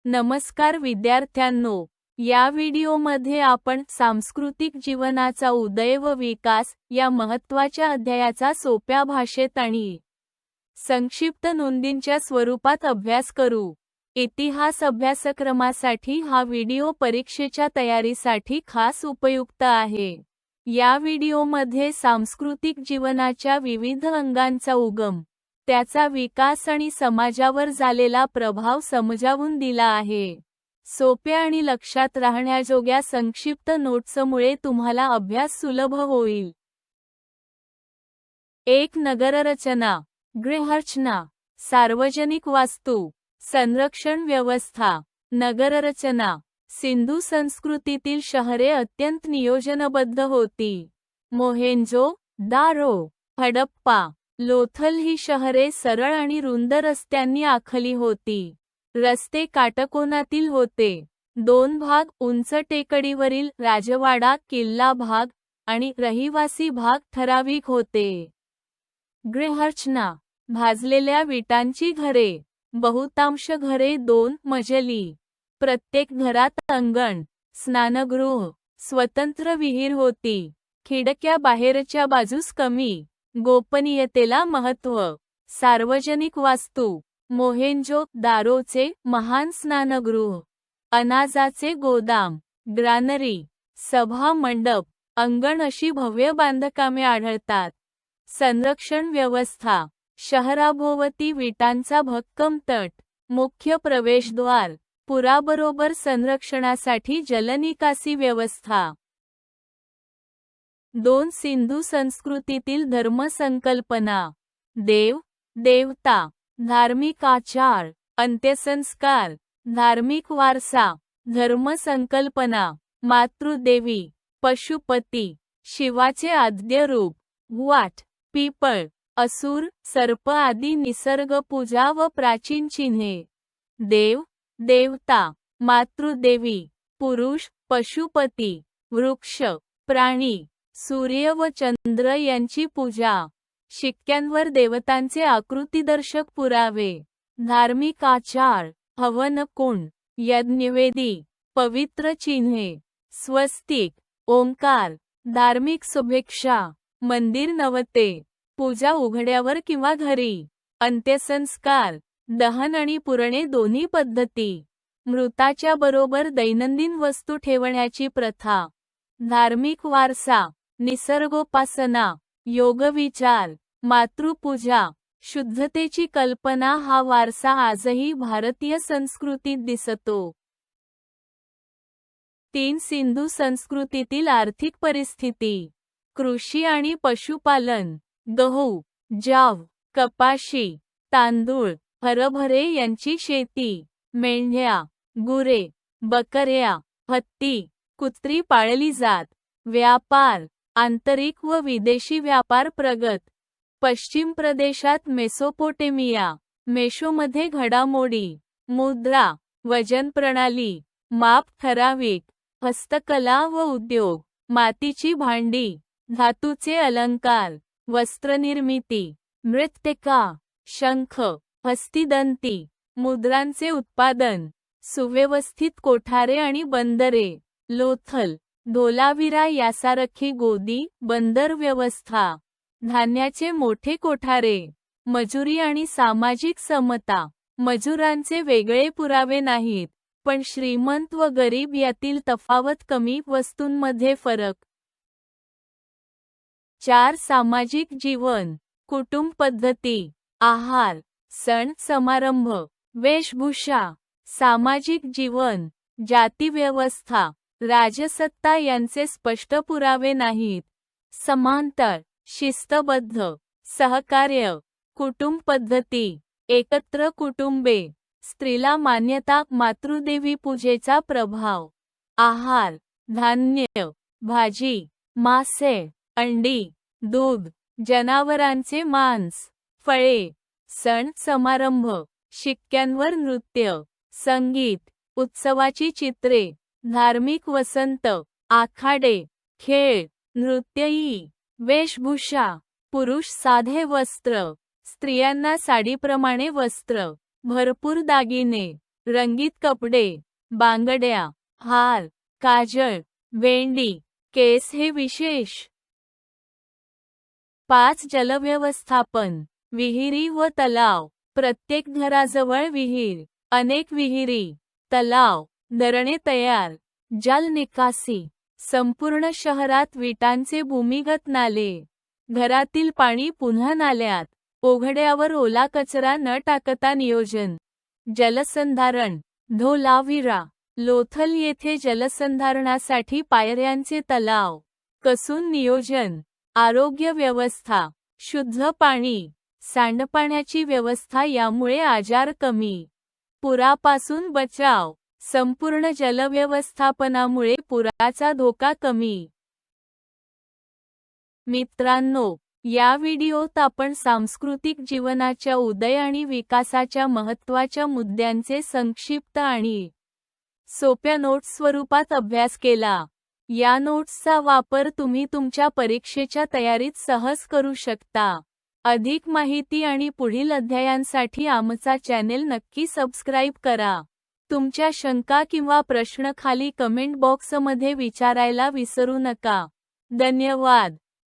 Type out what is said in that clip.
नमस्कार विद्यार्थ्यांनो, या व्हिडिओमध्ये आपण सांस्कृतिक जीवनाचा उदय व विकास या महत्त्वाच्या अध्यायाचा सोप्या भाषेत आणि संक्षिप्त नोंदींच्या स्वरूपात अभ्यास करू. इतिहास अभ्यासक्रमासाठी हा व्हिडिओ परीक्षेच्या तयारीसाठी खास उपयुक्त आहे. या व्हिडिओमध्ये सांस्कृतिक जीवनाच्या विविध अंगांचा उगम, त्याचा विकास आणि समाजावर झालेला प्रभाव समजावून दिला आहे. सोप्या आणि लक्षात राहण्याजोग्या संक्षिप्त नोट्समुळे तुम्हाला अभ्यास सुलभ होईल. 1. नगररचना, गृहरचना, सार्वजनिक वास्तू, संरक्षण व्यवस्था. नगररचना. सिंधू संस्कृतीतील शहरे अत्यंत नियोजनबद्ध होती. मोहेंजो-दारो, हडप्पा, लोथल ही शहरे सरळ आणि रुंद रस्त्यांनी आखली होती. रस्ते काटकोनातील होते. 2 भाग, उंच टेकडीवरील राजवाडा किल्ला भाग आणि रहिवासी भाग ठराविक होते. गृहरचना. भाजलेल्या विटांची घरे. बहुतांश घरे 2 मजली. प्रत्येक घरात अंगण, स्नानगृह, स्वतंत्र विहीर होती. खिडक्या बाहेरच्या बाजूस कमी. गोपनीयतेला महत्त्व. सार्वजनिक वास्तू. मोहेंजो-दारोचे महान स्नानगृह, अनाजाचे गोदाम, ग्रानरी, सभा मंडप, अंगण अशी भव्य बांधकामे आढळतात. संरक्षण व्यवस्था. शहराभोवती विटांचा भक्कम तट. मुख्य प्रवेशद्वार. पुराबरोबर संरक्षणासाठी जलनिकासी व्यवस्था. 2. सिंधू संस्कृतीतील धर्मसंकल्पना. देव, देवता, धार्मिक आचार, अंत्यसंस्कार, धार्मिक वारसा. धर्मसंकल्पना. मातृदेवी, पशुपती, शिवाचे आद्य रूप, वाट, पिपळ, असुर, सर्प आदी निसर्गपूजा व प्राचीन चिन्हे. देव, देवता, मातृदेवी, पुरुष, पशुपती, वृक्ष, प्राणी, सूर्य व चंद्र यांची पूजा. शिक्क्यांवर देवतांचे आकृतिदर्शक पुरावे. धार्मिक आचार. हवन कुंड, यज्ञवेदी, पवित्र चिन्हे, स्वस्तिक, ओंकार. धार्मिक शुभेच्छा. मंदिर नवते. पूजा उघड्यावर किंवा घरी. अंत्यसंस्कार. दहन आणि पुरणे दोन्ही पद्धती. मृताच्या बरोबर दैनंदिन वस्तू ठेवण्याची प्रथा. धार्मिक वारसा. निसर्गोपासना, योगविचार, मातृपूजा, शुद्धतेची कल्पना. हा वारसा आजही भारतीय संस्कृतीत दिसतो. 3. सिंधू संस्कृतीतील आर्थिक परिस्थिती. कृषी आणि पशुपालन. गहू, ज्वार, कपाशी, तांदूळ, हरभरे यांची शेती. मेंढ्या, गुरे, बकऱ्या, हत्ती, कुत्री पाळली जात. व्यापार. आंतरिक व विदेशी व्यापार प्रगत. पश्चिम प्रदेशात मेसोपोटेमिया, मेशोमध्ये घडामोडी. मुद्रा, वजन प्रणाली, माप ठराविक. हस्तकला व उद्योग. मातीची भांडी, धातूचे अलंकार, वस्त्रनिर्मिती. मृत्तिका, शंख, हस्तिदंती, मुद्रांचे उत्पादन. सुव्यवस्थित कोठारे आणि बंदरे. लोथल, धोलावीरा यासारखी गोदी, बंदर व्यवस्था. धान्याचे मोठे कोठारे. मजुरी आणि सामाजिक समता. मजुरांचे वेगळे पुरावे नाहीत, पण श्रीमंत व गरीब यातील तफावत कमी. वस्तूंमध्ये फरक. 4. सामाजिक जीवन. कुटुंब पद्धती. आहार, सण समारंभ, वेशभूषा. सामाजिक जीवन. जाती व्यवस्था, राजसत्ता यांचे स्पष्ट पुरावे नाहीत. समांतर, शिस्तबद्ध, सहकार्य. कुटुंब पद्धती. एकत्र कुटुंबे. स्त्रीला मान्यता. मातृदेवी पूजेचा प्रभाव. आहार, धान्य, भाजी, मासे, अंडी, दूध, जनावरांचे मांस, फळे. सण समारंभ. शिक्क्यांवर नृत्य, संगीत, उत्सवाची चित्रे. धार्मिक वसंत, आखाडे, खेळ, नृत्यही. वेशभूषा. पुरुष साधे वस्त्र, स्त्रियांना साडीप्रमाणे वस्त्र. भरपूर दागिने. रंगीत कपडे, बांगड्या, हार, काजळ, वेंडी, केस हे विशेष. 5. जलव्यवस्थापन. विहिरी व तलाव. प्रत्येक घराजवळ विहीर, अनेक विहिरी, तलाव, धरणे तयार. जल निकासी. संपूर्ण शहरात विटांचे भूमिगत नाले. घरातील पाणी पुन्हा नाल्यात. ओघड्यावर ओला कचरा न टाकता नियोजन. जलसंधारण. धोलावीरा, लोथल येथे जलसंधारणासाठी पायऱ्यांचे तलाव. कसून नियोजन. आरोग्य व्यवस्था. शुद्ध पाणी, सांडपाण्याची व्यवस्था यामुळे आजार कमी. पुरापासून बचाव. संपूर्ण जलव्यवस्थापनामुळे पुराचा धोका कमी. मित्रांनो, या व्हिडिओत आपण सांस्कृतिक जीवनाच्या उदय आणि विकासाच्या महत्त्वाच्या मुद्द्यांचे संक्षिप्त आणि सोप्या नोट्स स्वरूपात अभ्यास केला. या नोट्सचा वापर तुम्ही तुमच्या परीक्षेच्या तयारीत सहज करू शकता. अधिक माहिती आणि पुढील अध्यायांसाठी आमचा चॅनेल नक्की सबस्क्राईब करा. तुमच्या शंका किंवा प्रश्न खाली कमेंट बॉक्समध्ये विचारायला विसरू नका. धन्यवाद.